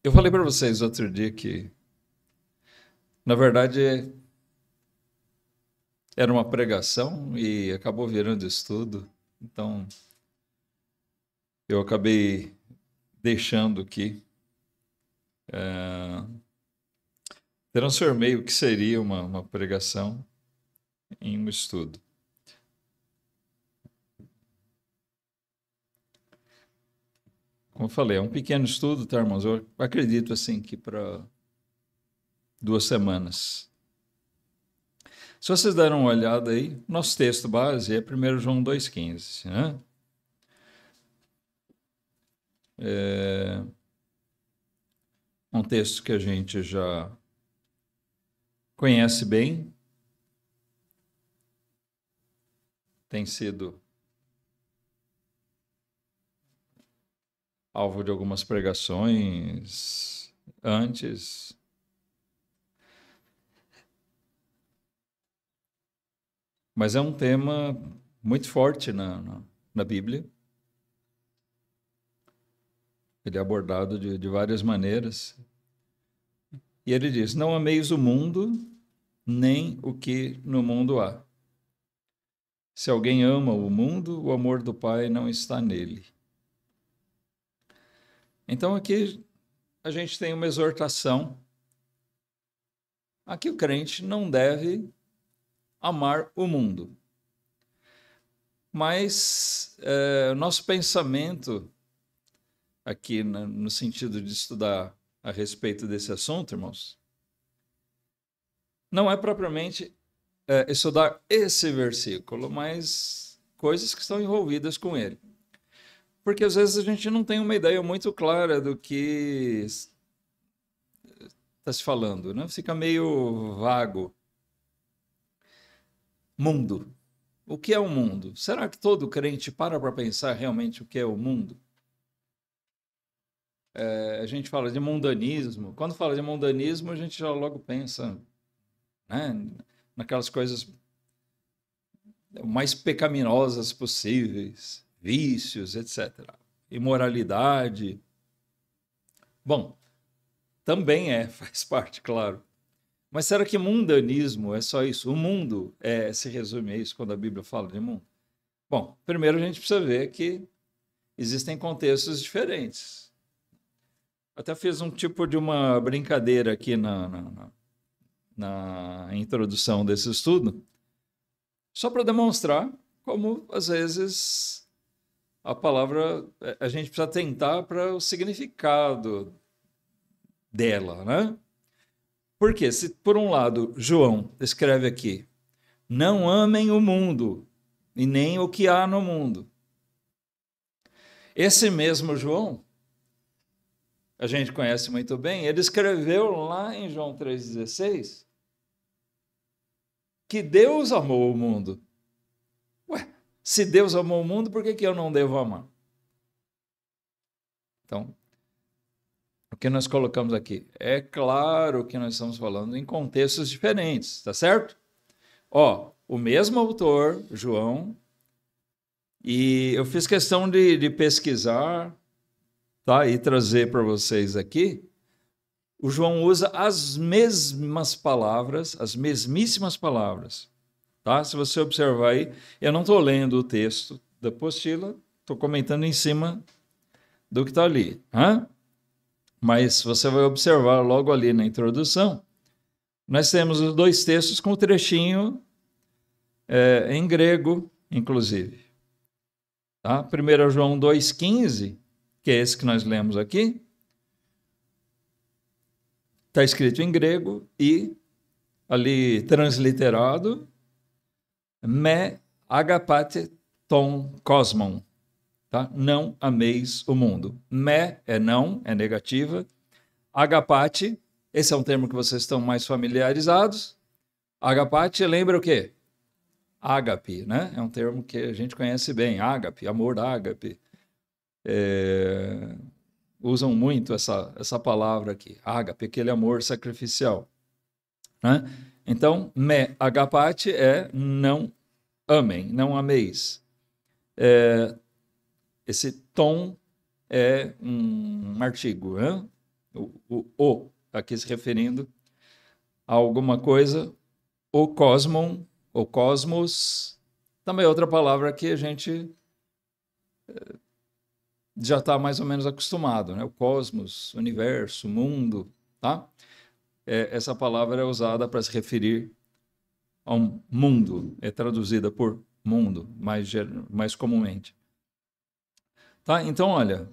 Eu falei para vocês outro dia que, na verdade, era uma pregação e acabou virando estudo. Então, eu acabei deixando aqui, transformei o que seria uma pregação em um estudo. Como eu falei, é um pequeno estudo, tá, irmãos? Eu acredito, assim, que para 2 semanas. Se vocês deram uma olhada aí, nosso texto base é 1 João 2,15, né? É um texto que a gente já conhece bem, tem sido alvo de algumas pregações antes. Mas é um tema muito forte na Bíblia. Ele é abordado de várias maneiras. E ele diz: não ameis o mundo, nem o que no mundo há. Se alguém ama o mundo, o amor do Pai não está nele. Então aqui a gente tem uma exortação a que o crente não deve amar o mundo. Mas nosso pensamento aqui no sentido de estudar a respeito desse assunto, irmãos, não é propriamente estudar esse versículo, mas coisas que estão envolvidas com ele. Porque às vezes a gente não tem uma ideia muito clara do que está se falando, né? Fica meio vago. Mundo. O que é o mundo? Será que todo crente para pensar realmente o que é o mundo? A gente fala de mundanismo. Quando fala de mundanismo, a gente já logo pensa, né, naquelas coisas mais pecaminosas possíveis, vícios, etc. Imoralidade. Bom, também faz parte, claro. Mas será que mundanismo é só isso? O mundo se resume a isso quando a Bíblia fala de mundo? Bom, primeiro a gente precisa ver que existem contextos diferentes. Até fiz um tipo de uma brincadeira aqui na introdução desse estudo, só para demonstrar como, às vezes, a palavra, a gente precisa atentar para o significado dela, né? Porque se, por um lado, João escreve aqui, não amem o mundo e nem o que há no mundo. Esse mesmo João, a gente conhece muito bem, ele escreveu lá em João 3,16 que Deus amou o mundo. Ué, se Deus amou o mundo, por que eu não devo amar? Então, o que nós colocamos aqui? É claro que nós estamos falando em contextos diferentes, tá certo? O mesmo autor, João, e eu fiz questão de pesquisar, tá, e trazer para vocês aqui. O João usa as mesmas palavras, as mesmíssimas palavras, tá? Se você observar aí, eu não estou lendo o texto da apostila, estou comentando em cima do que está ali, hein? Mas você vai observar logo ali na introdução, nós temos os dois textos com o trechinho em grego, inclusive. Tá? 1 João 2,15, que é esse que nós lemos aqui, está escrito em grego e ali transliterado, me agapate ton cosmon. Tá? Não ameis o mundo. Me é não, é negativa. Agapate, esse é um termo que vocês estão mais familiarizados. Agapate lembra o quê? Ágape, né? É um termo que a gente conhece bem. Ágape, amor ágape. Usam muito essa palavra aqui. Ágape, aquele amor sacrificial. Né? Então, me agapate é não amem, não ameis. Esse tom é um artigo, né? Aqui se referindo a alguma coisa, o cosmon, o cosmos, também é outra palavra que a gente já está mais ou menos acostumado, né? O cosmos, universo, mundo, tá? Essa palavra é usada para se referir a um mundo, é traduzida por mundo, mais comumente. Tá? Então, olha,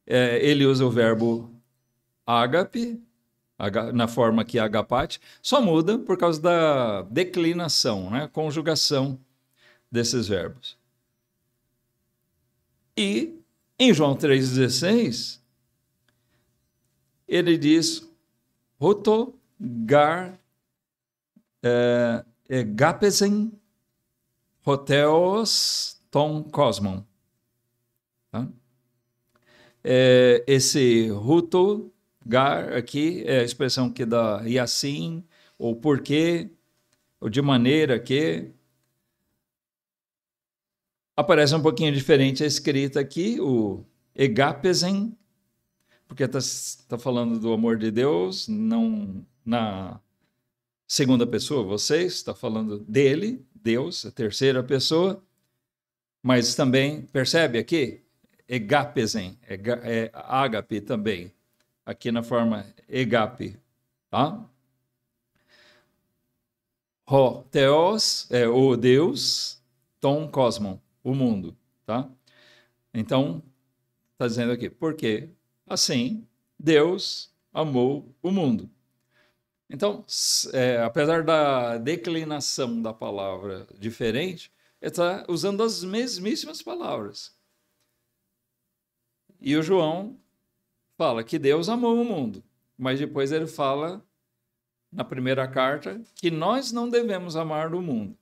ele usa o verbo ágape, na forma aqui agapate, só muda por causa da declinação, né? Conjugação desses verbos. E em João 3,16, ele diz roto gar gapesen hoteos ton cosmon. Tá? Esse ruto gar aqui é a expressão que dá e assim, ou porque, ou de maneira que. Aparece um pouquinho diferente a escrita aqui, o egapesen, porque está falando do amor de Deus, não na segunda pessoa, vocês, está falando dele, Deus, a terceira pessoa, mas também, percebe aqui? Egapesen, é ágape também, aqui na forma egape, tá? Ho, theos, é o Deus, ton, cosmon, o mundo, tá? Então, está dizendo aqui, porque assim Deus amou o mundo. Então, apesar da declinação da palavra diferente, ele está usando as mesmíssimas palavras. E o João fala que Deus amou o mundo, mas depois ele fala, na primeira carta, que nós não devemos amar o mundo.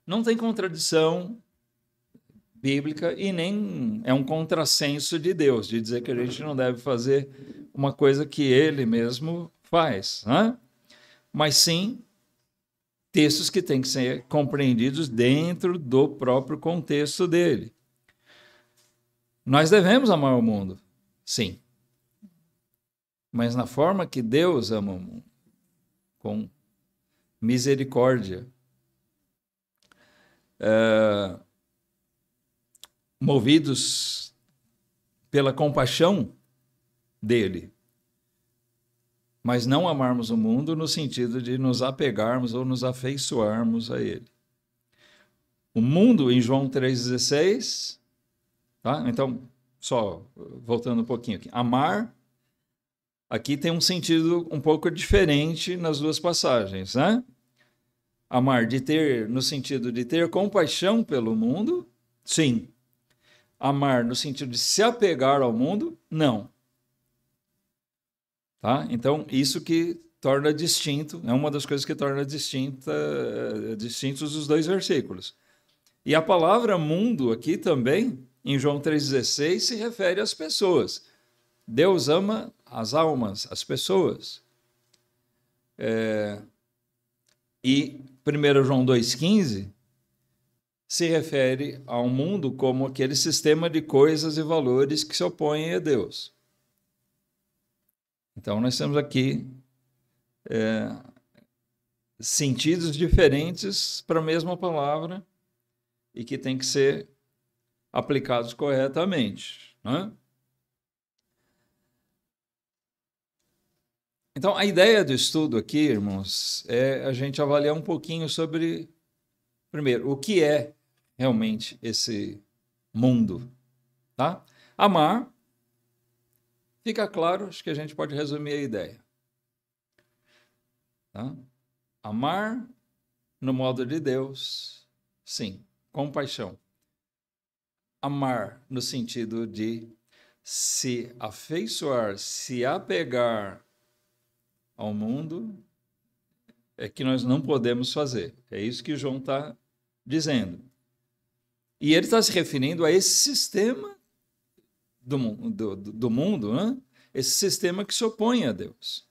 Não tem contradição bíblica e nem é um contrassenso de Deus, de dizer que a gente não deve fazer uma coisa que ele mesmo faz, né? Mas sim textos que têm que ser compreendidos dentro do próprio contexto dele. Nós devemos amar o mundo, sim, mas na forma que Deus ama o mundo, com misericórdia, movidos pela compaixão dele, mas não amarmos o mundo no sentido de nos apegarmos ou nos afeiçoarmos a ele. O mundo, em João 3,16, tá? Então, só voltando um pouquinho aqui, amar, aqui tem um sentido um pouco diferente nas duas passagens, né? Amar de ter, no sentido de ter compaixão pelo mundo, sim. Amar no sentido de se apegar ao mundo, não. Tá? Então, isso que torna distinto, é uma das coisas que torna distintos os dois versículos. E a palavra mundo aqui também, em João 3,16, se refere às pessoas. Deus ama as almas, as pessoas. E 1 João 2,15 se refere ao mundo como aquele sistema de coisas e valores que se opõem a Deus. Então, nós temos aqui sentidos diferentes para a mesma palavra e que tem que ser aplicados corretamente, né? Então, a ideia do estudo aqui, irmãos, é a gente avaliar um pouquinho sobre, primeiro, o que é realmente esse mundo, tá? Amar, fica claro, acho que a gente pode resumir a ideia. Tá? Amar no modo de Deus, sim, compaixão. Amar no sentido de se afeiçoar, se apegar ao mundo, é que nós não podemos fazer. É isso que João está dizendo. E ele está se referindo a esse sistema do mundo, né? Esse sistema que se opõe a Deus.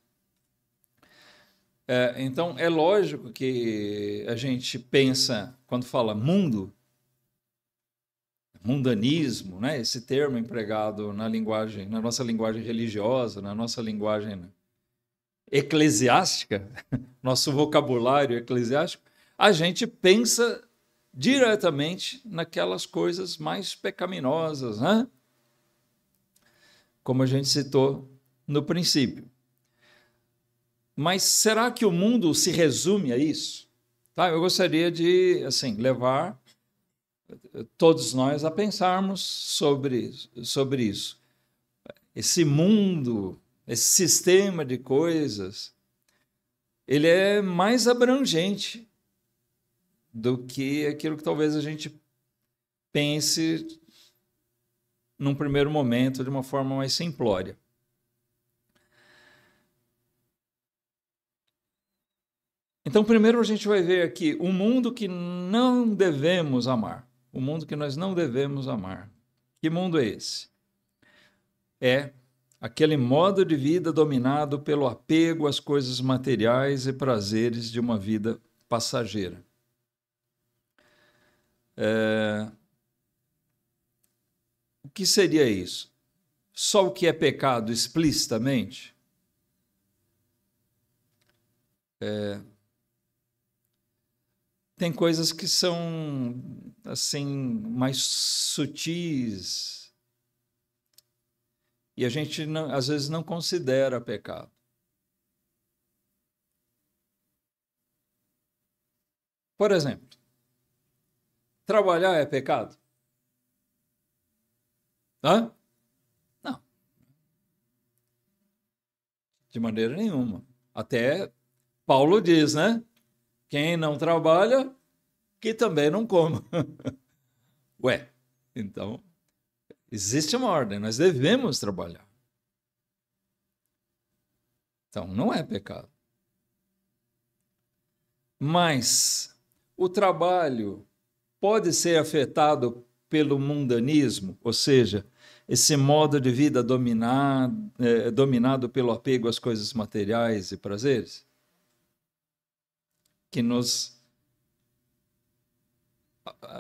Então, é lógico que a gente pensa, quando fala mundo, mundanismo, né? Esse termo empregado na linguagem, na nossa linguagem religiosa, na nossa linguagem eclesiástica, nosso vocabulário eclesiástico, a gente pensa diretamente naquelas coisas mais pecaminosas, né? Como a gente citou no princípio. Mas será que o mundo se resume a isso? Tá? Eu gostaria de, assim, levar todos nós a pensarmos sobre isso. Esse mundo, esse sistema de coisas, ele é mais abrangente do que aquilo que talvez a gente pense num primeiro momento de uma forma mais simplória. Então, primeiro a gente vai ver aqui o mundo que não devemos amar. O mundo que nós não devemos amar. Que mundo é esse? É aquele modo de vida dominado pelo apego às coisas materiais e prazeres de uma vida passageira. O que seria isso? Só o que é pecado explicitamente? Tem coisas que são, assim, mais sutis e a gente, não, às vezes, não considera pecado. Por exemplo, trabalhar é pecado? Hã? Não. De maneira nenhuma. Até Paulo diz, né? Quem não trabalha, que também não coma. Ué, então, existe uma ordem, nós devemos trabalhar. Então, não é pecado. Mas o trabalho pode ser afetado pelo mundanismo, ou seja, esse modo de vida dominado pelo apego às coisas materiais e prazeres, que nos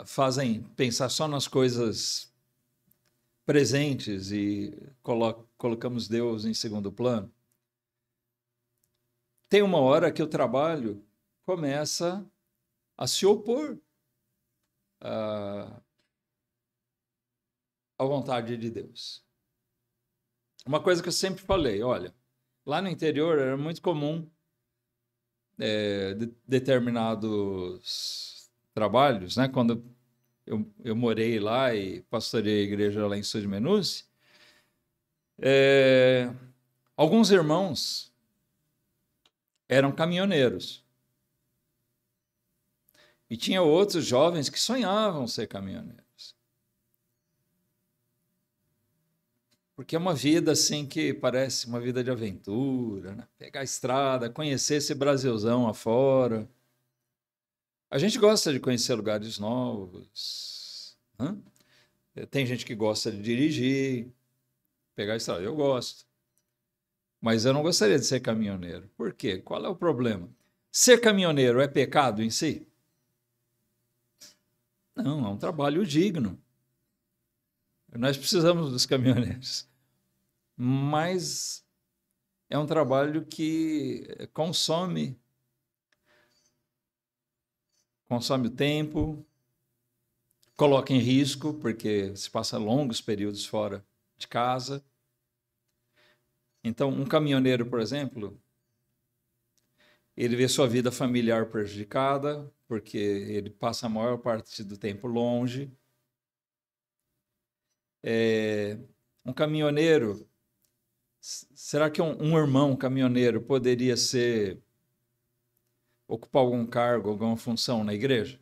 fazem pensar só nas coisas presentes e colocamos Deus em segundo plano. Tem uma hora que o trabalho começa a se opor à vontade de Deus. Uma coisa que eu sempre falei, olha, lá no interior era muito comum determinados trabalhos, né? Quando eu morei lá e pastorei a igreja lá em Sudmenúcio, alguns irmãos eram caminhoneiros. E tinha outros jovens que sonhavam ser caminhoneiros. Porque é uma vida assim que parece uma vida de aventura, né? Pegar a estrada, conhecer esse Brasilzão afora. A gente gosta de conhecer lugares novos. Né? Tem gente que gosta de dirigir, pegar a estrada. Eu gosto. Mas eu não gostaria de ser caminhoneiro. Por quê? Qual é o problema? Ser caminhoneiro é pecado em si? Não, é um trabalho digno. Nós precisamos dos caminhoneiros. Mas é um trabalho que consome o tempo, coloca em risco, porque se passa longos períodos fora de casa. Então, um caminhoneiro, por exemplo, ele vê sua vida familiar prejudicada, porque ele passa a maior parte do tempo longe. Um caminhoneiro, será que um irmão caminhoneiro poderia ocupar algum cargo, alguma função na igreja?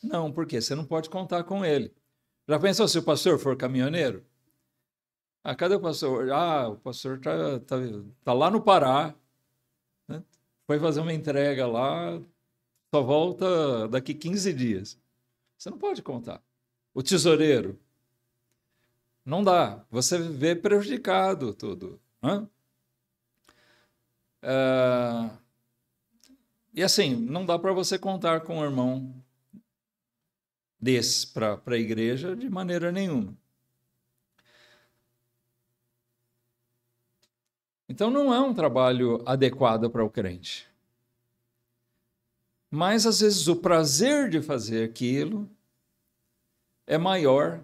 Não, porque você não pode contar com ele. Já pensou se o pastor for caminhoneiro? Cadê o pastor? O pastor tá lá no Pará, né? Foi fazer uma entrega lá, só volta daqui 15 dias. Você não pode contar. O tesoureiro? Não dá. Você vê prejudicado tudo. Né? E assim, não dá para você contar com um irmão desses para a igreja de maneira nenhuma. Então não é um trabalho adequado para o crente. Mas às vezes o prazer de fazer aquilo é maior,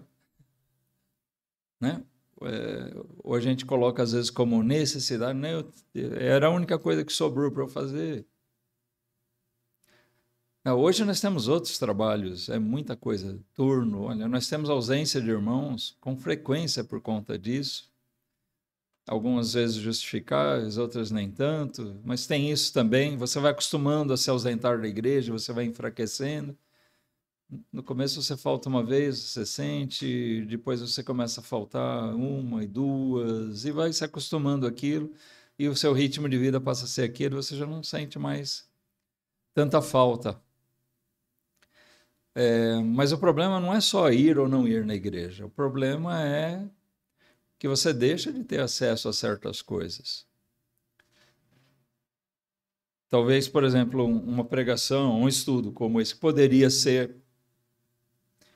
né? Ou a gente coloca às vezes como necessidade, né? Era a única coisa que sobrou para eu fazer. Hoje nós temos outros trabalhos, é muita coisa, turno, olha, nós temos ausência de irmãos com frequência por conta disso, algumas vezes justificáveis, outras nem tanto, mas tem isso também, você vai acostumando a se ausentar da igreja, você vai enfraquecendo. No começo você falta uma vez, você sente, depois você começa a faltar uma e duas, e vai se acostumando àquilo, e o seu ritmo de vida passa a ser aquele, você já não sente mais tanta falta. Mas o problema não é só ir ou não ir na igreja, o problema é que você deixa de ter acesso a certas coisas. Talvez, por exemplo, uma pregação, um estudo como esse, que poderia ser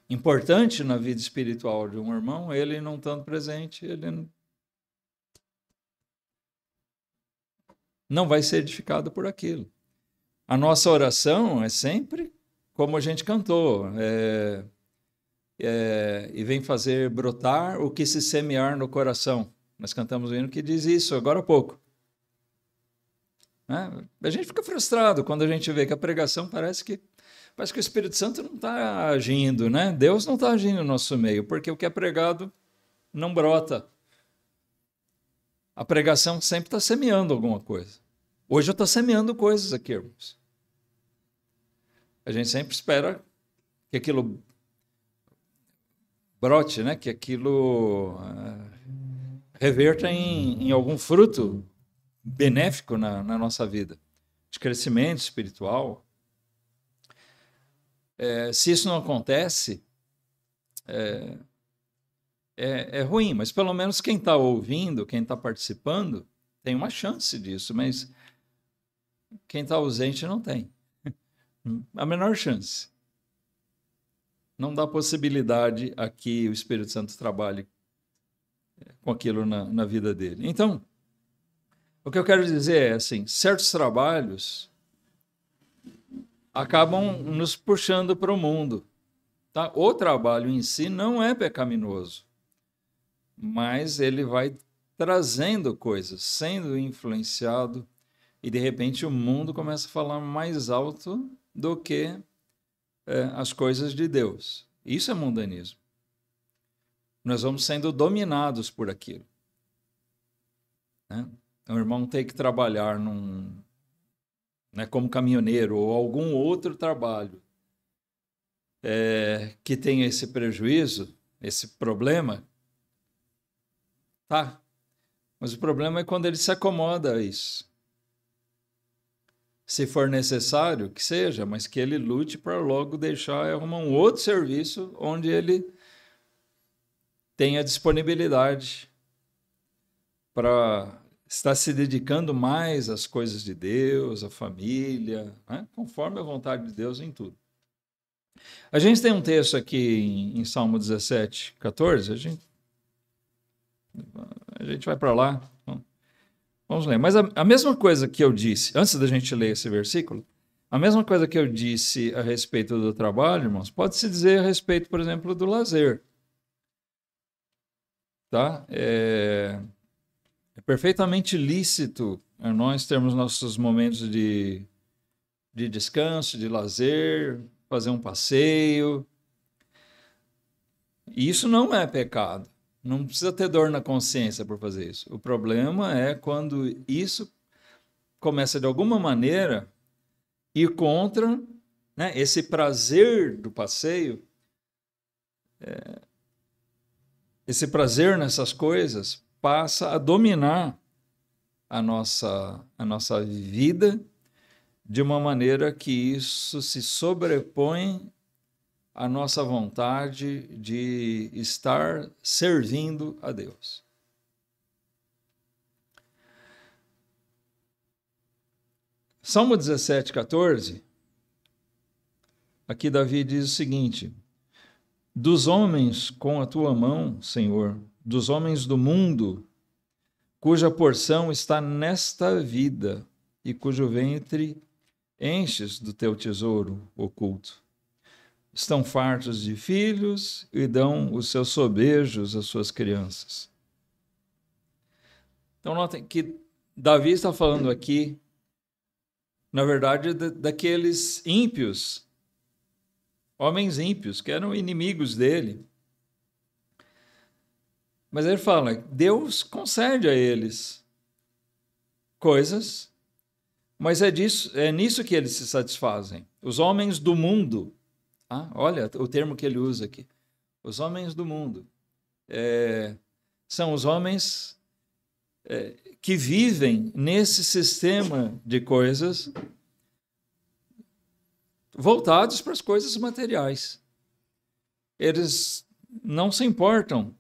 importante na vida espiritual de um irmão, ele não estando presente, ele não vai ser edificado por aquilo. A nossa oração é sempre como a gente cantou, e vem fazer brotar o que se semear no coração. Nós cantamos um hino que diz isso agora há pouco. A gente fica frustrado quando a gente vê que a pregação parece que o Espírito Santo não está agindo, né? Deus não está agindo no nosso meio, porque o que é pregado não brota. A pregação sempre está semeando alguma coisa. Hoje eu estou semeando coisas aqui, irmãos. A gente sempre espera que aquilo brote, né? Que aquilo reverta em algum fruto benéfico na nossa vida, de crescimento espiritual. Se isso não acontece, é ruim, mas pelo menos quem está ouvindo, quem está participando, tem uma chance disso, mas quem está ausente não tem a menor chance. Não dá possibilidade a que o Espírito Santo trabalhe com aquilo na vida dele. Então, o que eu quero dizer é assim, certos trabalhos acabam nos puxando para o mundo. Tá? O trabalho em si não é pecaminoso, mas ele vai trazendo coisas, sendo influenciado, e de repente o mundo começa a falar mais alto do que as coisas de Deus. Isso é mundanismo. Nós vamos sendo dominados por aquilo. Né? Então, o irmão tem que trabalhar como caminhoneiro ou algum outro trabalho que tenha esse prejuízo, esse problema. Tá, mas o problema é quando ele se acomoda a isso. Se for necessário, que seja, mas que ele lute para logo deixar e arrumar um outro serviço onde ele tenha disponibilidade para estar se dedicando mais às coisas de Deus, à família, né? Conforme a vontade de Deus em tudo. A gente tem um texto aqui em Salmo 17, 14, a gente vai para lá. Vamos ler. Mas a mesma coisa que eu disse, antes da gente ler esse versículo, a mesma coisa que eu disse a respeito do trabalho, irmãos, pode-se dizer a respeito, por exemplo, do lazer. Tá? É perfeitamente lícito nós termos nossos momentos de descanso, de lazer, fazer um passeio. E isso não é pecado. Não precisa ter dor na consciência por fazer isso. O problema é quando isso começa, de alguma maneira, ir contra, né, esse prazer do passeio, esse prazer nessas coisas passa a dominar a nossa vida de uma maneira que isso se sobrepõe à nossa vontade de estar servindo a Deus. Salmo 17, 14, aqui Davi diz o seguinte: Dos homens com a tua mão, Senhor, dos homens do mundo, cuja porção está nesta vida e cujo ventre enches do teu tesouro oculto. Estão fartos de filhos e dão os seus sobejos às suas crianças. Então, notem que Davi está falando aqui, na verdade, daqueles ímpios, homens ímpios, que eram inimigos dele. Mas ele fala, Deus concede a eles coisas, mas é nisso que eles se satisfazem. Os homens do mundo, olha o termo que ele usa aqui, os homens do mundo, são os homens que vivem nesse sistema de coisas voltados para as coisas materiais. Eles não se importam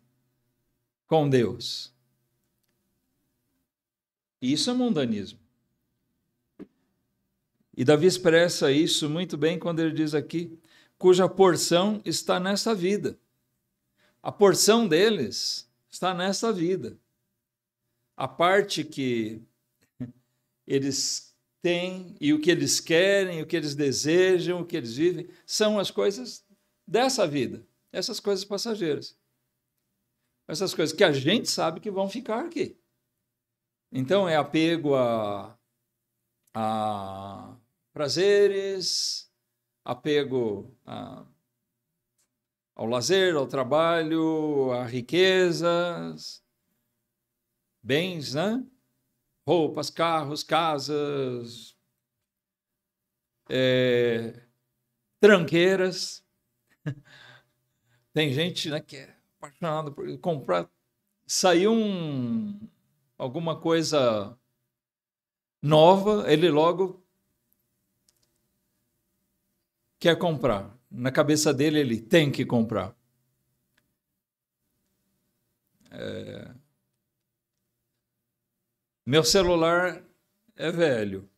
com Deus. Isso é mundanismo. E Davi expressa isso muito bem quando ele diz aqui, cuja porção está nessa vida. A porção deles está nessa vida. A parte que eles têm e o que eles querem, o que eles desejam, o que eles vivem, são as coisas dessa vida, essas coisas passageiras. Essas coisas que a gente sabe que vão ficar aqui. Então, é apego a prazeres, apego ao lazer, ao trabalho, a riquezas, bens, né? Roupas, carros, casas, tranqueiras. Tem gente, né, que é apaixonado por comprar. Saiu alguma coisa nova, ele logo quer comprar. Na cabeça dele, ele tem que comprar. Meu celular é velho,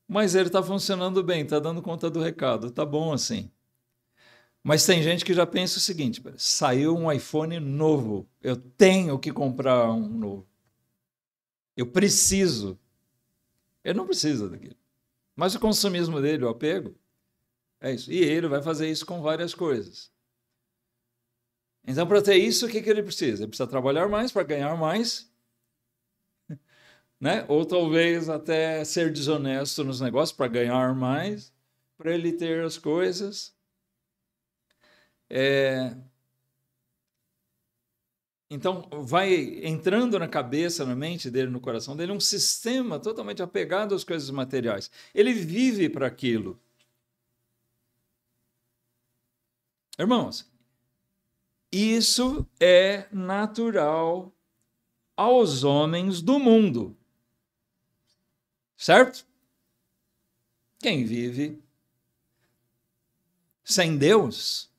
mas ele está funcionando bem, está dando conta do recado, está bom assim. Mas tem gente que já pensa o seguinte, saiu um iPhone novo, eu tenho que comprar um novo. Eu preciso. Ele não precisa daquilo. Mas o consumismo dele, o apego, é isso. E ele vai fazer isso com várias coisas. Então, para ter isso, o que ele precisa? Ele precisa trabalhar mais para ganhar mais, né? Ou talvez até ser desonesto nos negócios para ganhar mais, para ele ter as coisas. Então, vai entrando na cabeça, na mente dele, no coração dele, um sistema totalmente apegado às coisas materiais. Ele vive para aquilo. Irmãos, isso é natural aos homens do mundo. Certo? Quem vive sem Deus,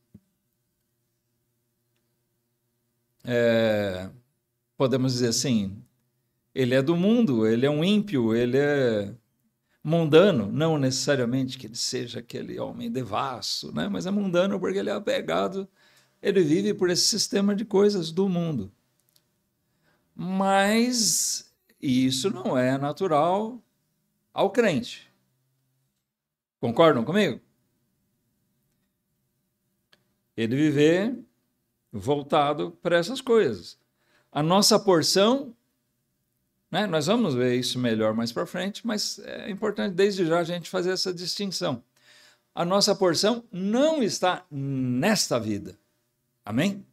podemos dizer assim, ele é do mundo, ele é um ímpio, ele é mundano, não necessariamente que ele seja aquele homem devasso, né? Mas é mundano porque ele é apegado, ele vive por esse sistema de coisas do mundo. Mas isso não é natural ao crente. Concordam comigo? Ele viver voltado para essas coisas. A nossa porção, né, nós vamos ver isso melhor mais para frente, mas é importante desde já a gente fazer essa distinção. A nossa porção não está nesta vida. Amém?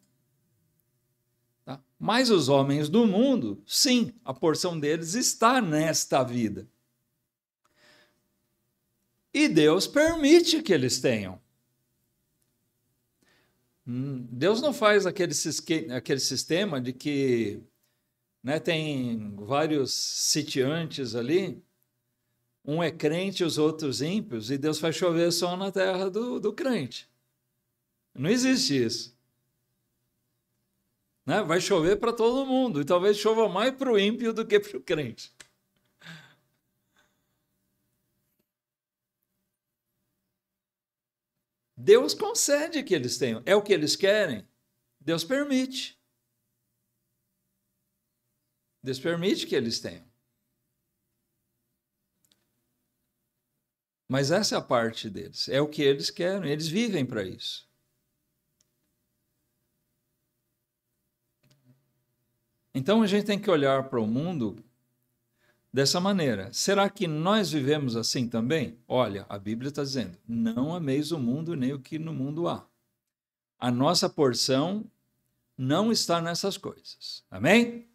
Tá? Mas os homens do mundo, sim, a porção deles está nesta vida. E Deus permite que eles tenham. Deus não faz aquele sistema de que, né, tem vários sitiantes ali, um é crente e os outros ímpios, e Deus faz chover só na terra do crente. Não existe isso. Né? Vai chover para todo mundo, e talvez chova mais para o ímpio do que para o crente. Deus concede que eles tenham. É o que eles querem? Deus permite. Deus permite que eles tenham. Mas essa é a parte deles. É o que eles querem. Eles vivem para isso. Então a gente tem que olhar para o mundo dessa maneira. Será que nós vivemos assim também? Olha, a Bíblia está dizendo: não ameis o mundo nem o que no mundo há. A nossa porção não está nessas coisas. Amém?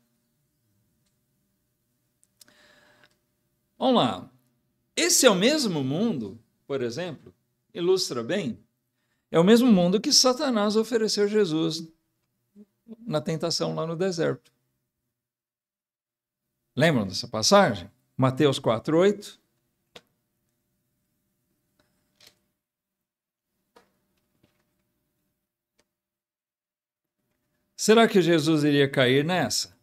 Vamos lá. Esse é o mesmo mundo, por exemplo, ilustra bem, é o mesmo mundo que Satanás ofereceu a Jesus na tentação lá no deserto. Lembram dessa passagem? Mateus 4:8. Será que Jesus iria cair nessa?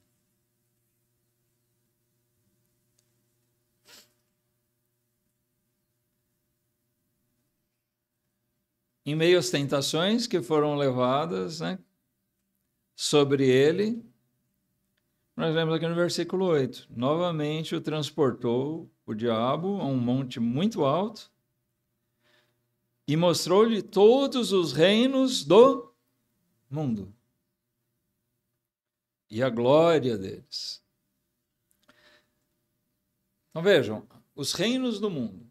Em meio às tentações que foram levadas, né, sobre ele, nós vemos aqui no versículo 8, novamente o transportou o diabo a um monte muito alto e mostrou-lhe todos os reinos do mundo e a glória deles. Então vejam, os reinos do mundo.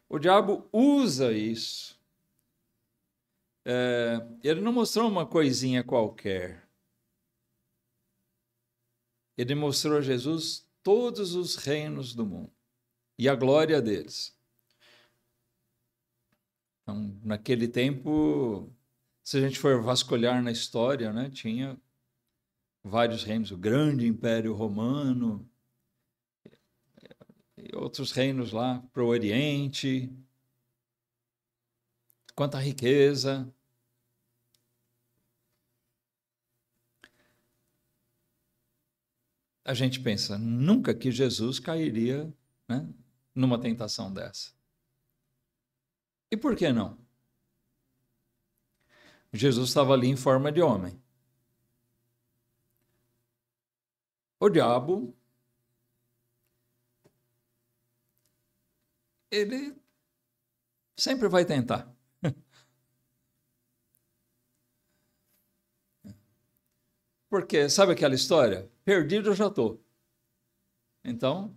O diabo usa isso. Ele não mostrou uma coisinha qualquer. Ele mostrou a Jesus todos os reinos do mundo e a glória deles. Então, naquele tempo, se a gente for vasculhar na história, né, tinha vários reinos, o grande Império Romano e outros reinos lá para o Oriente. Quanta riqueza. A gente pensa, nunca que Jesus cairia, né, numa tentação dessa. E por que não? Jesus estava ali em forma de homem. O diabo, ele sempre vai tentar. Porque, sabe aquela história? Perdido eu já estou. Então,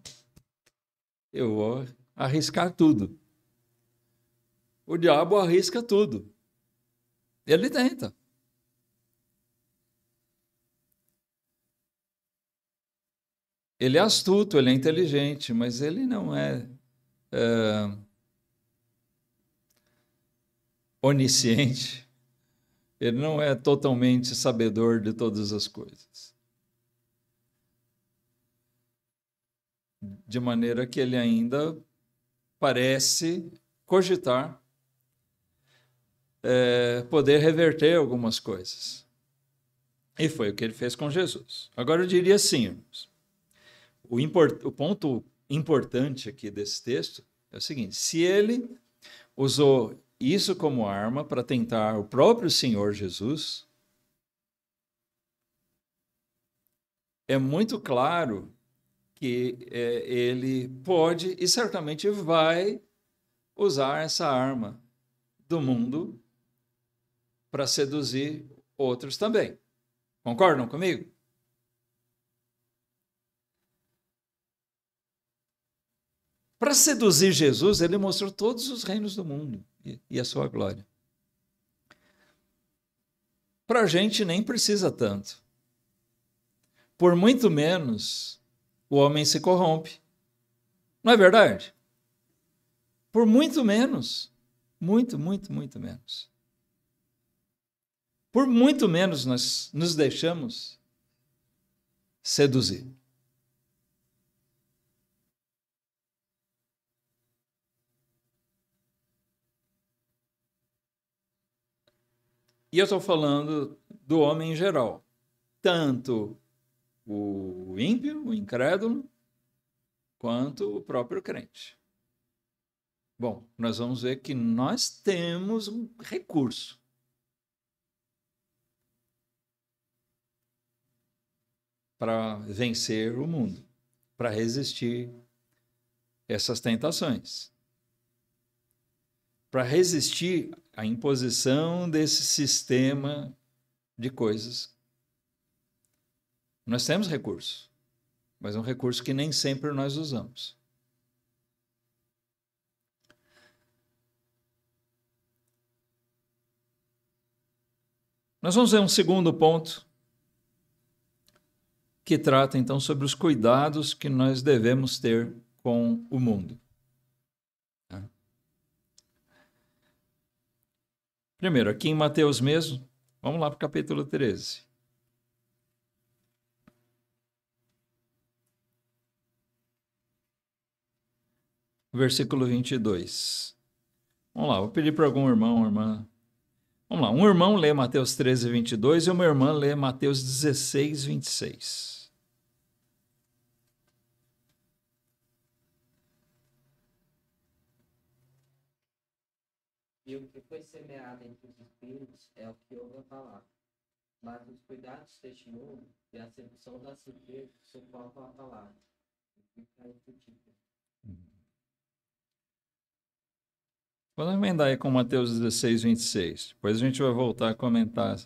eu vou arriscar tudo. O diabo arrisca tudo. Ele tenta. Ele é astuto, ele é inteligente, mas ele não é onisciente. Ele não é totalmente sabedor de todas as coisas. De maneira que ele ainda parece cogitar poder reverter algumas coisas. E foi o que ele fez com Jesus. Agora eu diria assim, irmãos, o ponto importante aqui desse texto é o seguinte: se ele usou isso como arma para tentar o próprio Senhor Jesus, é muito claro que ele pode e certamente vai usar essa arma do mundo para seduzir outros também. Concordam comigo? Para seduzir Jesus, ele mostrou todos os reinos do mundo e a sua glória. Para a gente nem precisa tanto. Por muito menos, o homem se corrompe. Não é verdade? Por muito menos. Muito, muito, muito menos. Por muito menos nós nos deixamos seduzir. E eu estou falando do homem em geral. Tanto o ímpio, o incrédulo, quanto o próprio crente. Bom, nós vamos ver que nós temos um recurso. Para vencer o mundo, para resistir essas tentações, para resistir à imposição desse sistema de coisas. Nós temos recurso, mas é um recurso que nem sempre nós usamos. Nós vamos ver um segundo ponto que trata então sobre os cuidados que nós devemos ter com o mundo. Primeiro, aqui em Mateus mesmo, vamos lá para o capítulo 13. Versículo 22. Vamos lá, vou pedir para algum irmão ou irmã. Vamos lá, um irmão lê Mateus 13, 22 e uma irmã lê Mateus 16, 26. E o que foi semeado entre os espinhos é o que ouve a palavra. Mas os cuidados deste mundo e a sedução da serpente sufocam a palavra. E fica infrutífero. Vamos emendar aí com Mateus 16, 26. Depois a gente vai voltar a comentar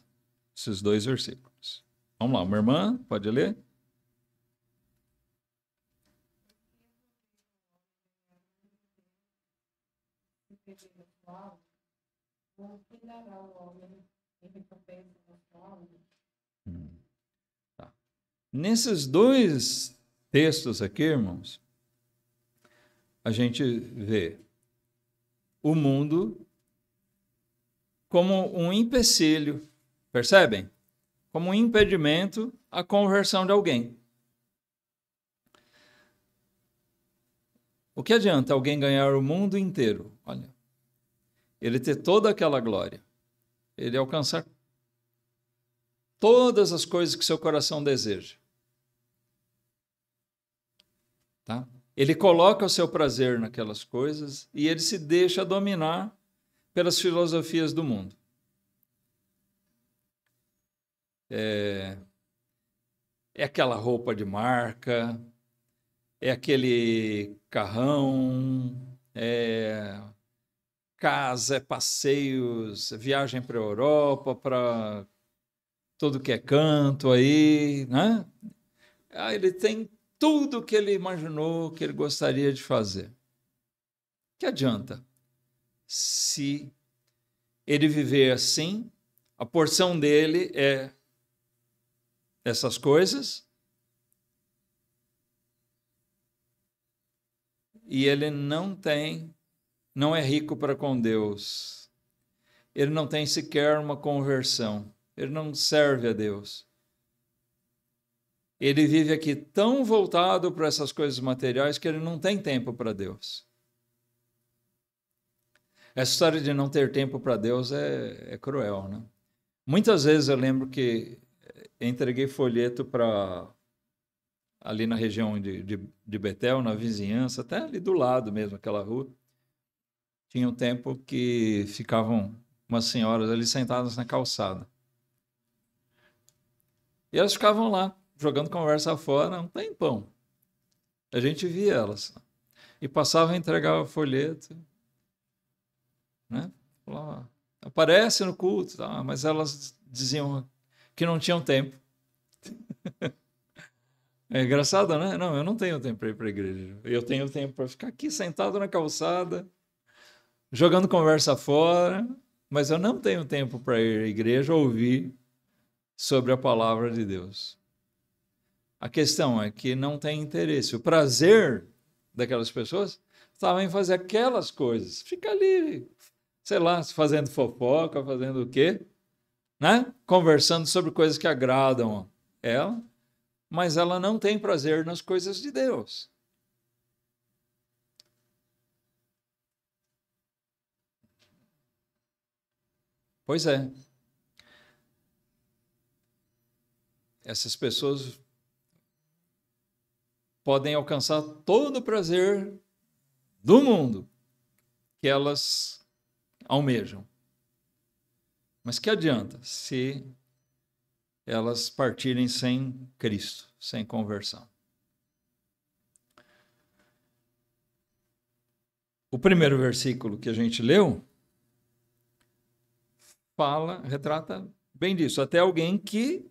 esses dois versículos. Vamos lá, uma irmã, pode ler? Tá. Nesses dois textos aqui, irmãos, a gente vê o mundo como um empecilho, percebem? Como um impedimento à conversão de alguém. O que adianta alguém ganhar o mundo inteiro? Olha, ele ter toda aquela glória, ele alcançar todas as coisas que seu coração deseja. Tá? Ele coloca o seu prazer naquelas coisas e ele se deixa dominar pelas filosofias do mundo. É aquela roupa de marca, é aquele carrão, é casa, é passeios, viagem para a Europa, para tudo que é canto aí, né? Ele tem tudo o que ele imaginou, que ele gostaria de fazer. Que adianta? Se ele viver assim, a porção dele é essas coisas, e ele não é rico para com Deus. Ele não tem sequer uma conversão. Ele não serve a Deus. Ele vive aqui tão voltado para essas coisas materiais que ele não tem tempo para Deus. Essa história de não ter tempo para Deus é cruel, né? Muitas vezes eu lembro que entreguei folheto para ali na região de Betel, na vizinhança, até ali do lado mesmo, aquela rua. Tinha um tempo que ficavam umas senhoras ali sentadas na calçada. E elas ficavam lá, jogando conversa fora um tempão. A gente via elas. E passava a entregar o folheto. Né? Falava, aparece no culto. Tá? Mas elas diziam que não tinham tempo. É engraçado, né? Não, eu não tenho tempo para ir para a igreja. Eu tenho tempo para ficar aqui sentado na calçada, jogando conversa fora, mas eu não tenho tempo para ir à igreja ouvir sobre a palavra de Deus. A questão é que não tem interesse. O prazer daquelas pessoas estava em fazer aquelas coisas. Fica ali, sei lá, fazendo fofoca, fazendo o quê? Né? Conversando sobre coisas que agradam ela, mas ela não tem prazer nas coisas de Deus. Pois é. Essas pessoas podem alcançar todo o prazer do mundo, que elas almejam. Mas que adianta se elas partirem sem Cristo, sem conversão? O primeiro versículo que a gente leu retrata bem disso. Até alguém que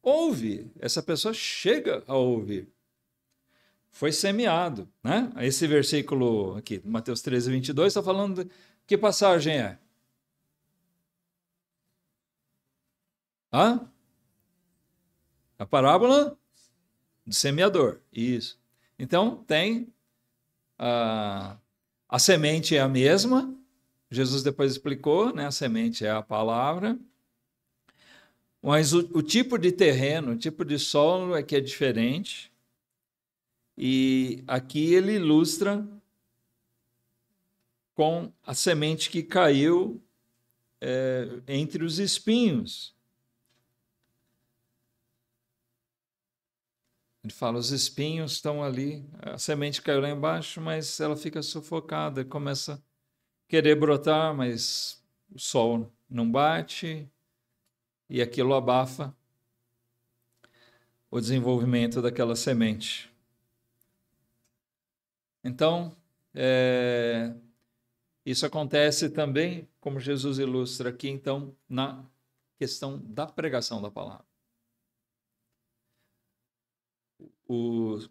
ouve, essa pessoa chega a ouvir. Foi semeado, né? Esse versículo aqui, Mateus 13, 22, está falando de que passagem é? A parábola do semeador, isso. Então, tem a semente é a mesma, Jesus depois explicou, né? A semente é a palavra, mas o tipo de terreno, o tipo de solo é que é diferente. E aqui ele ilustra com a semente que caiu entre os espinhos. Ele fala, os espinhos estão ali, a semente caiu lá embaixo, mas ela fica sufocada, começa a querer brotar, mas o sol não bate e aquilo abafa o desenvolvimento daquela semente. Então, isso acontece também, como Jesus ilustra aqui, então, na questão da pregação da palavra.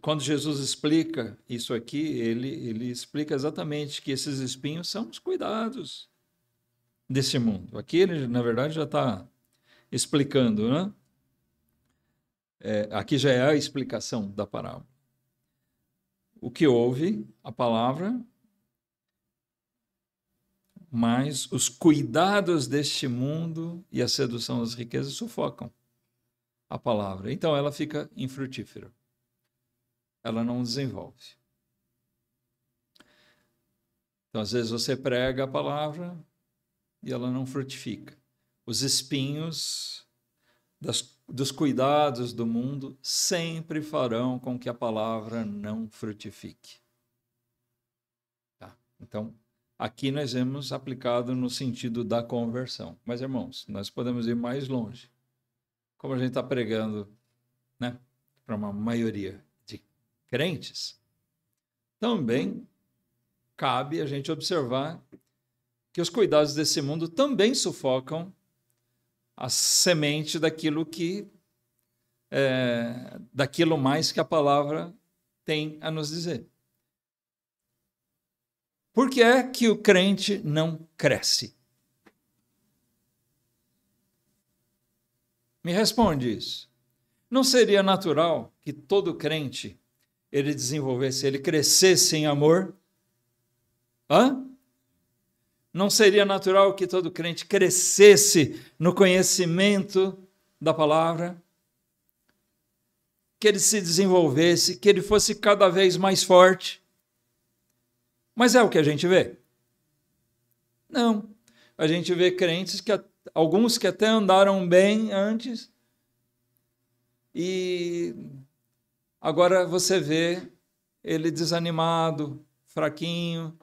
Quando Jesus explica isso aqui, ele explica exatamente que esses espinhos são os cuidados desse mundo. Aqui ele, na verdade, já está explicando, né? Aqui já é a explicação da parábola. O que ouve a palavra, mas os cuidados deste mundo e a sedução das riquezas sufocam a palavra. Então ela fica infrutífera. Ela não desenvolve. Então, às vezes, você prega a palavra e ela não frutifica. Os espinhos dos cuidados do mundo sempre farão com que a palavra não frutifique. Tá? Então, aqui nós vemos aplicado no sentido da conversão. Mas, irmãos, nós podemos ir mais longe. Como a gente está pregando, né, para uma maioria de crentes, também cabe a gente observar que os cuidados desse mundo também sufocam a semente daquilo daquilo mais que a palavra tem a nos dizer. Por que é que o crente não cresce? Me responde isso. Não seria natural que todo crente ele crescesse em amor? Não seria natural que todo crente crescesse no conhecimento da palavra? Que ele se desenvolvesse, que ele fosse cada vez mais forte? Mas é o que a gente vê? Não. A gente vê crentes, alguns que até andaram bem antes, e agora você vê ele desanimado, fraquinho.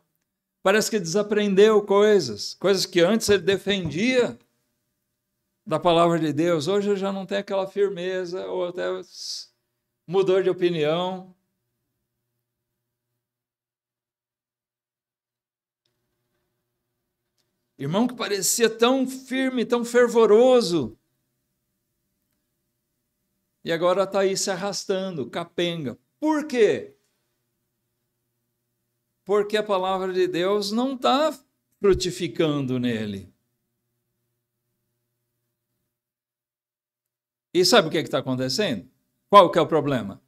Parece que desaprendeu coisas que antes ele defendia da palavra de Deus. Hoje ele já não tem aquela firmeza, ou até mudou de opinião. Irmão que parecia tão firme, tão fervoroso, e agora está aí se arrastando, capenga. Por quê? Porque a palavra de Deus não está frutificando nele. E sabe o que está acontecendo? Qual que é o problema?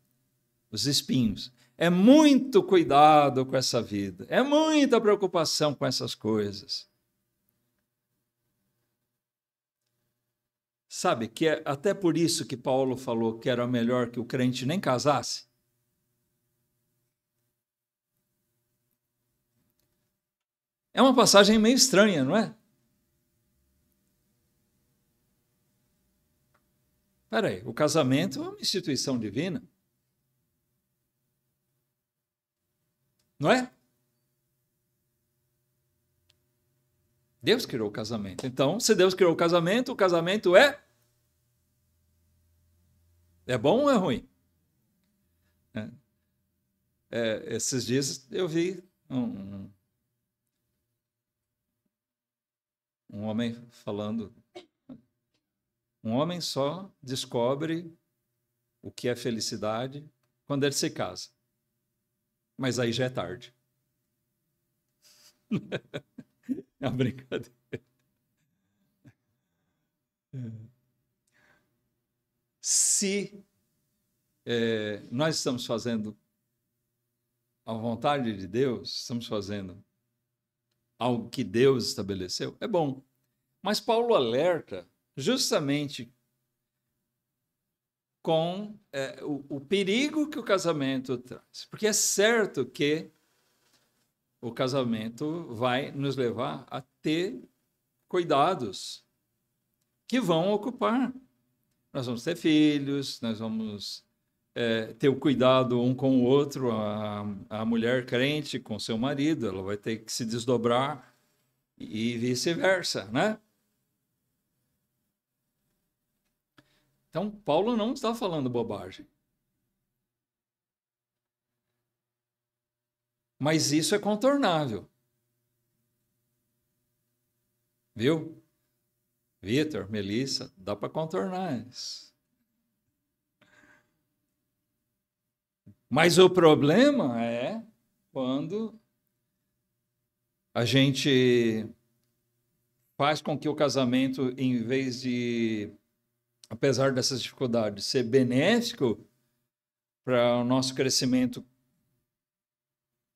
Os espinhos. É muito cuidado com essa vida. É muita preocupação com essas coisas. Sabe que é até por isso que Paulo falou que era melhor que o crente nem casasse? É uma passagem meio estranha, não é? Espera aí, o casamento é uma instituição divina. Não é? Deus criou o casamento. Então, se Deus criou o casamento é bom ou é ruim? Esses dias eu vi um homem falando. Um homem só descobre o que é felicidade quando ele se casa. Mas aí já é tarde. É uma brincadeira. Se nós estamos fazendo a vontade de Deus, estamos fazendo algo que Deus estabeleceu, é bom. Mas Paulo alerta justamente com o perigo que o casamento traz. Porque é certo que o casamento vai nos levar a ter cuidados que vão ocupar. Nós vamos ter filhos, nós vamos ter o cuidado um com o outro, a mulher crente com seu marido, ela vai ter que se desdobrar e vice-versa, né? Então, Paulo não está falando bobagem. Mas isso é contornável. Viu? Vitor, Melissa, dá para contornar isso. Mas o problema é quando a gente faz com que o casamento, em vez de, apesar dessas dificuldades, ser benéfico para o nosso crescimento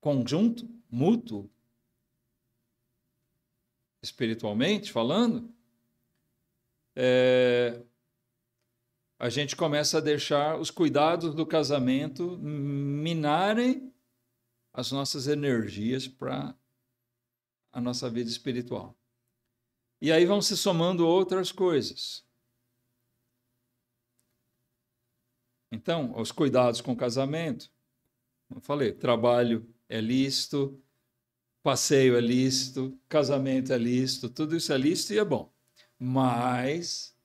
conjunto, mútuo, espiritualmente falando, a gente começa a deixar os cuidados do casamento minarem as nossas energias para a nossa vida espiritual. E aí vão se somando outras coisas. Então, os cuidados com o casamento, eu falei, trabalho é lícito, passeio é lícito, casamento é lícito, tudo isso é lícito e é bom. Mas,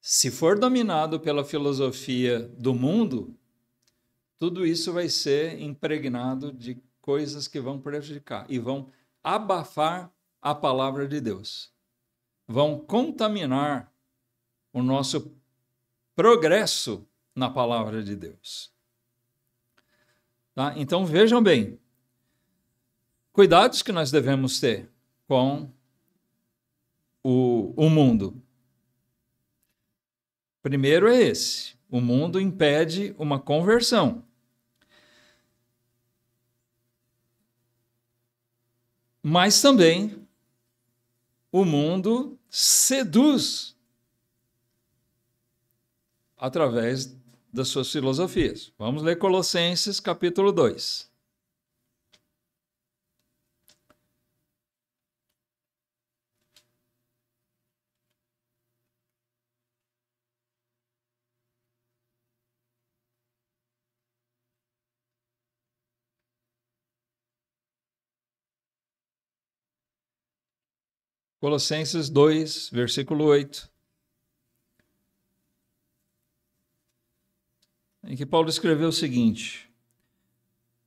se for dominado pela filosofia do mundo, tudo isso vai ser impregnado de coisas que vão prejudicar e vão abafar a palavra de Deus. Vão contaminar o nosso progresso na palavra de Deus. Tá? Então, vejam bem, cuidados que nós devemos ter com o mundo. Primeiro é esse: o mundo impede uma conversão. Mas também o mundo seduz através das suas filosofias. Vamos ler Colossenses capítulo 2. Colossenses 2, versículo 8. Em que Paulo escreveu o seguinte: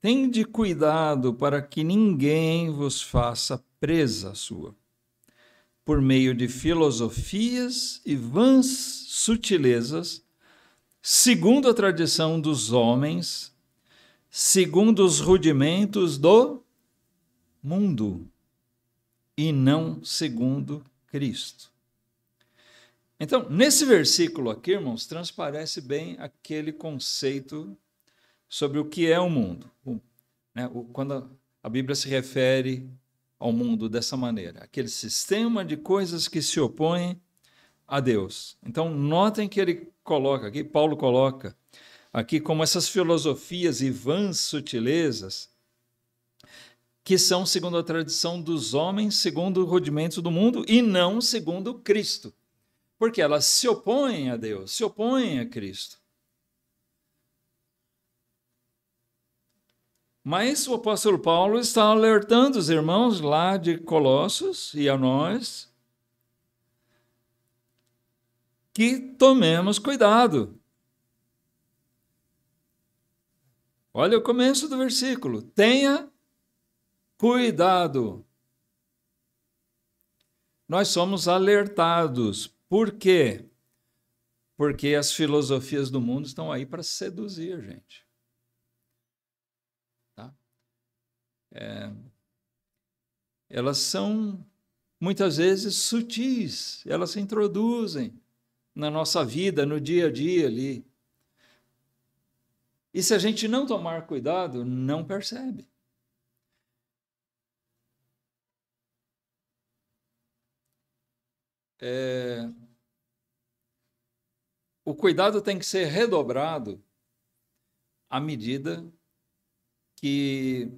tende cuidado para que ninguém vos faça presa sua, por meio de filosofias e vãs sutilezas, segundo a tradição dos homens, segundo os rudimentos do mundo, e não segundo Cristo. Então, nesse versículo aqui, irmãos, transparece bem aquele conceito sobre o que é o mundo. Quando a Bíblia se refere ao mundo dessa maneira, aquele sistema de coisas que se opõem a Deus. Então, notem que ele coloca aqui, Paulo coloca aqui como essas filosofias e vãs sutilezas que são segundo a tradição dos homens, segundo os rudimentos do mundo e não segundo Cristo. Porque elas se opõem a Deus, se opõem a Cristo. Mas o apóstolo Paulo está alertando os irmãos lá de Colossos e a nós que tomemos cuidado. Olha o começo do versículo. Tenha cuidado. Nós somos alertados. Por quê? Porque as filosofias do mundo estão aí para seduzir a gente. Tá? Elas são, muitas vezes, sutis. Elas se introduzem na nossa vida, no dia a dia ali. E se a gente não tomar cuidado, não percebe. O cuidado tem que ser redobrado à medida que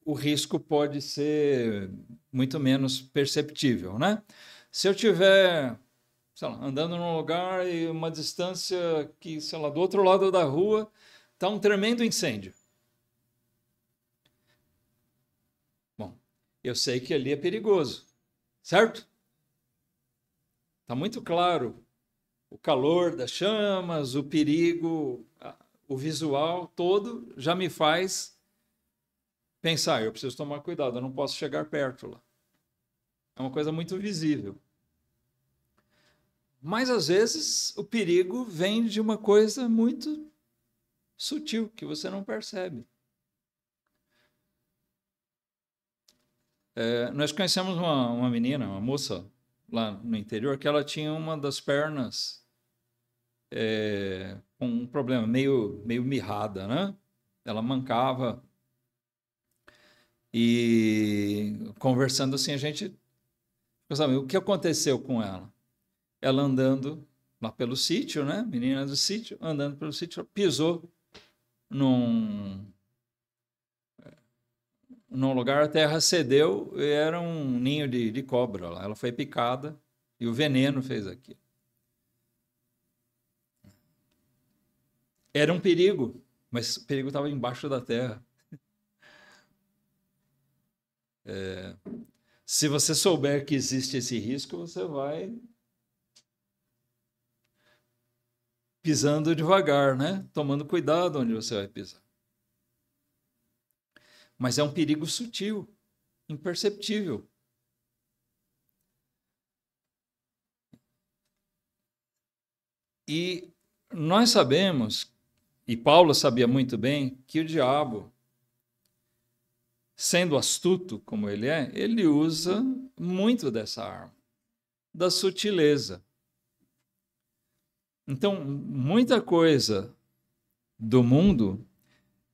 o risco pode ser muito menos perceptível, né? Se eu estiver, sei lá, andando num lugar e uma distância que, sei lá, do outro lado da rua está um tremendo incêndio. Bom, eu sei que ali é perigoso, certo? Está muito claro o calor das chamas, o perigo, o visual todo já me faz pensar, eu preciso tomar cuidado, eu não posso chegar perto lá. É uma coisa muito visível. Mas, às vezes, o perigo vem de uma coisa muito sutil, que você não percebe. Nós conhecemos uma menina, uma moça lá no interior, que ela tinha uma das pernas com um problema meio mirrada, né? Ela mancava. E conversando assim, a gente pensava, o que aconteceu com ela? Ela andando lá pelo sítio, né? Menina do sítio, andando pelo sítio, pisou num lugar, a terra cedeu e era um ninho de cobra lá. Ela foi picada e o veneno fez aquilo. Era um perigo, mas o perigo estava embaixo da terra. Se você souber que existe esse risco, você vai pisando devagar, né? Tomando cuidado onde você vai pisar. Mas é um perigo sutil, imperceptível. E nós sabemos, e Paulo sabia muito bem, que o diabo, sendo astuto como ele é, ele usa muito dessa arma, da sutileza. Então, muita coisa do mundo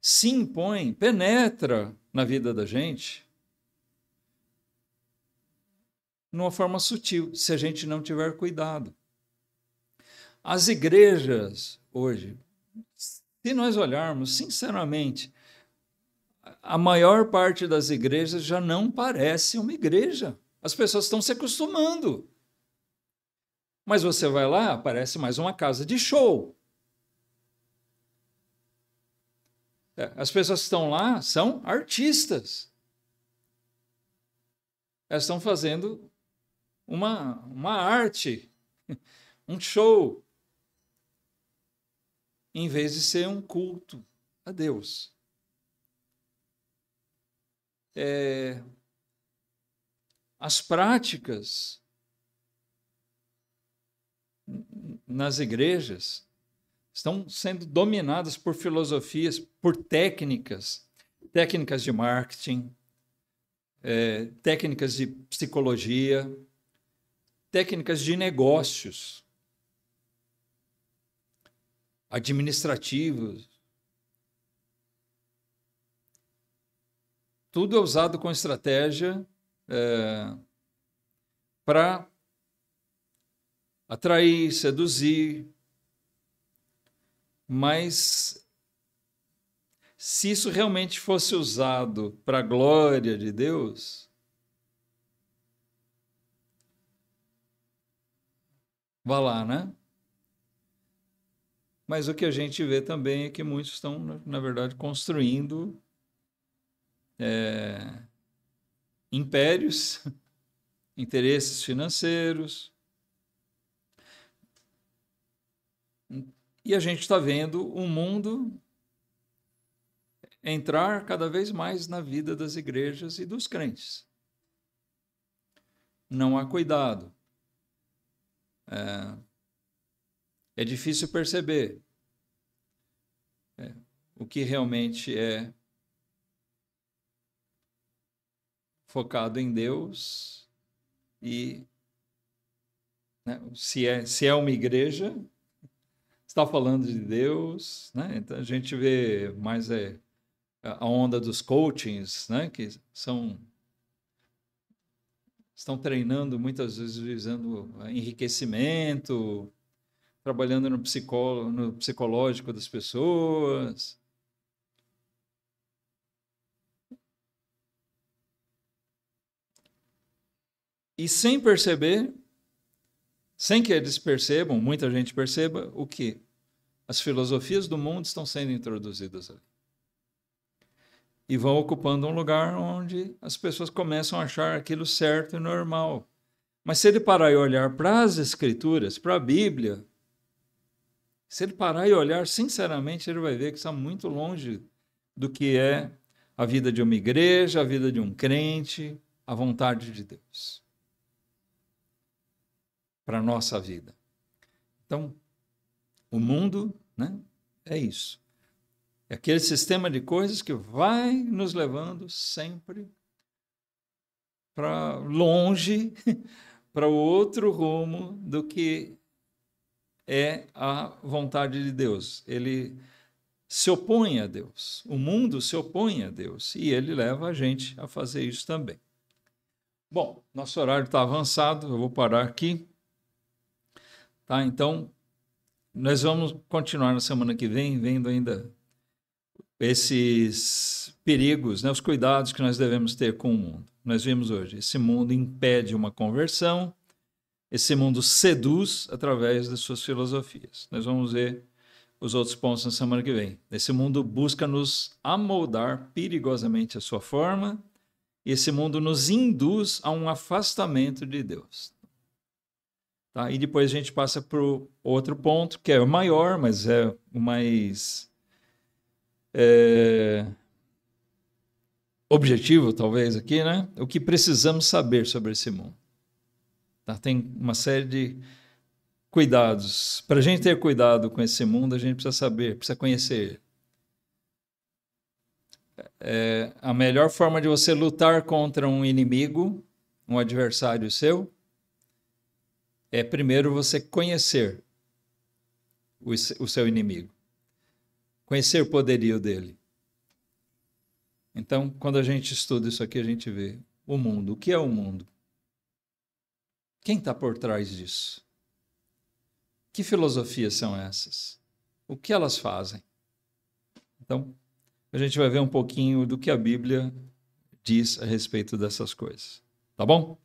se impõe, penetra na vida da gente numa forma sutil, se a gente não tiver cuidado. As igrejas hoje, se nós olharmos sinceramente, a maior parte das igrejas já não parece uma igreja. As pessoas estão se acostumando. Mas você vai lá, parece mais uma casa de show. As pessoas que estão lá são artistas. Elas estão fazendo uma arte, um show, em vez de ser um culto a Deus. As práticas nas igrejas estão sendo dominadas por filosofias, por técnicas de marketing, técnicas de psicologia, técnicas de negócios, administrativos. Tudo é usado com estratégia para atrair, seduzir. Mas se isso realmente fosse usado para a glória de Deus, vá lá, né? Mas o que a gente vê também é que muitos estão, na verdade, construindo impérios, interesses financeiros. E a gente está vendo o mundo entrar cada vez mais na vida das igrejas e dos crentes. Não há cuidado. É difícil perceber o que realmente é focado em Deus e, né, se é uma igreja, está falando de Deus, né? Então a gente vê mais a onda dos coachings, né, que estão treinando muitas vezes visando enriquecimento, trabalhando no psicológico das pessoas. E sem perceber, sem que eles percebam, muita gente perceba, o que as filosofias do mundo estão sendo introduzidas ali. E vão ocupando um lugar onde as pessoas começam a achar aquilo certo e normal. Mas se ele parar e olhar para as Escrituras, para a Bíblia, se ele parar e olhar sinceramente, ele vai ver que está muito longe do que é a vida de uma igreja, a vida de um crente, a vontade de Deus para a nossa vida. Então, o mundo, né, é isso. É aquele sistema de coisas que vai nos levando sempre para longe, para o outro rumo do que é a vontade de Deus. Ele se opõe a Deus. O mundo se opõe a Deus e ele leva a gente a fazer isso também. Bom, nosso horário está avançado, eu vou parar aqui. Tá, então, nós vamos continuar na semana que vem, vendo ainda esses perigos, né, os cuidados que nós devemos ter com o mundo. Nós vimos hoje, esse mundo impede uma conversão, esse mundo seduz através das suas filosofias. Nós vamos ver os outros pontos na semana que vem. Esse mundo busca nos amoldar perigosamente à sua forma, e esse mundo nos induz a um afastamento de Deus. Tá? E depois a gente passa para o outro ponto, que é o maior, mas é o mais objetivo, talvez, aqui, né? O que precisamos saber sobre esse mundo. Tá? Tem uma série de cuidados. Para a gente ter cuidado com esse mundo, a gente precisa saber, precisa conhecer ele. A melhor forma de você lutar contra um inimigo, um adversário seu, é primeiro você conhecer o seu inimigo. Conhecer o poderio dele. Então, quando a gente estuda isso aqui, a gente vê o mundo. O que é o mundo? Quem está por trás disso? Que filosofias são essas? O que elas fazem? Então, a gente vai ver um pouquinho do que a Bíblia diz a respeito dessas coisas. Tá bom?